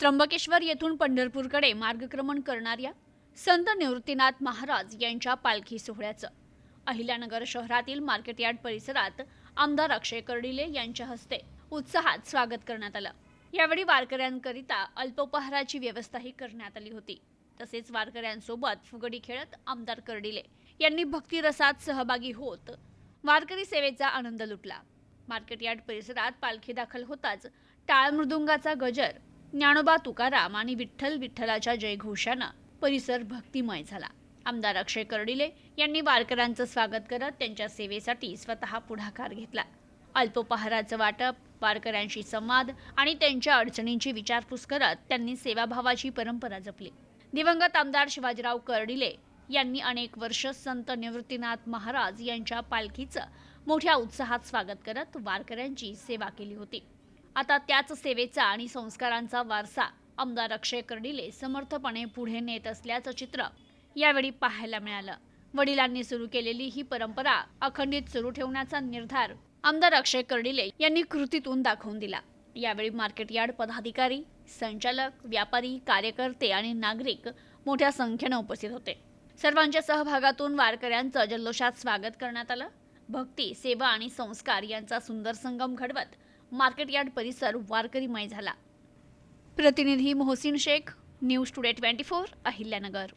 त्र्यंबकेश्वर येथून पंढरपूरकडे मार्गक्रमण करणाऱ्या संत निवृत्तीनाथ महाराज यांच्या पालखी सोहळ्याचं अहिल्यानगर शहरातील मार्केटयार्ड परिसरात आमदार अक्षय कर्डिले यांच्या हस्ते उत्साहात स्वागत करण्यात आलं। यावेळी वारकऱ्यांकरिता अल्पोपहाराची व्यवस्थाही करण्यात आली होती। तसेच वारकऱ्यांसोबत फुगडी खेळत आमदार कर्डिले यांनी भक्तिरसात सहभागी होत वारकरी सेवेचा आनंद लुटला। मार्केटयार्ड परिसरात पालखी दाखल होताच टाळ मृदुंगाचा गजर, ज्ञानोबा तुकाराम आणि विठ्ठल विठ्ठलाच्या जयघोषानं परिसर भक्तिमय झाला। आमदार अक्षय कर्डिले यांनी वारकऱ्यांचं स्वागत करत त्यांच्या सेवेसाठी स्वतः पुढाकार घेतला। अल्पोपहाराचं वाटप, वारकऱ्यांशी संवाद आणि त्यांच्या अडचणींची विचारपूस करत त्यांनी सेवाभावाची परंपरा जपली। दिवंगत आमदार शिवाजीराव कर्डिले यांनी अनेक वर्ष संत निवृत्तीनाथ महाराज यांच्या पालखीचं मोठ्या उत्साहात स्वागत करत वारकऱ्यांची सेवा केली होती। आता त्याच सेवेचा आणि संस्कारांचा वारसा आमदार अक्षय कर्डिले समर्थपणे पुढे नेत असल्याचं चित्र यावेळी पाहायला मिळालं। वडिलांनी सुरू केलेली ही परंपरा अखंडित सुरू ठेवण्याचा निर्धार आमदार अक्षय कर्डिले यांनी कृतीतून दाखवून दिला। यावेळी मार्केटयार्ड पदाधिकारी, संचालक, व्यापारी, कार्यकर्ते आणि नागरिक मोठ्या संख्येने उपस्थित होते। सर्वांच्या सहभागातून वारकऱ्यांचं जल्लोषात स्वागत करण्यात आलं। भक्ती, सेवा आणि संस्कार यांचा सुंदर संगम घडवत मार्केटयार्ड परिसर वारकरीमय झाला। प्रतिनिधी मोहसिन शेख, न्यूज टुडे 24, अहिल्यानगर।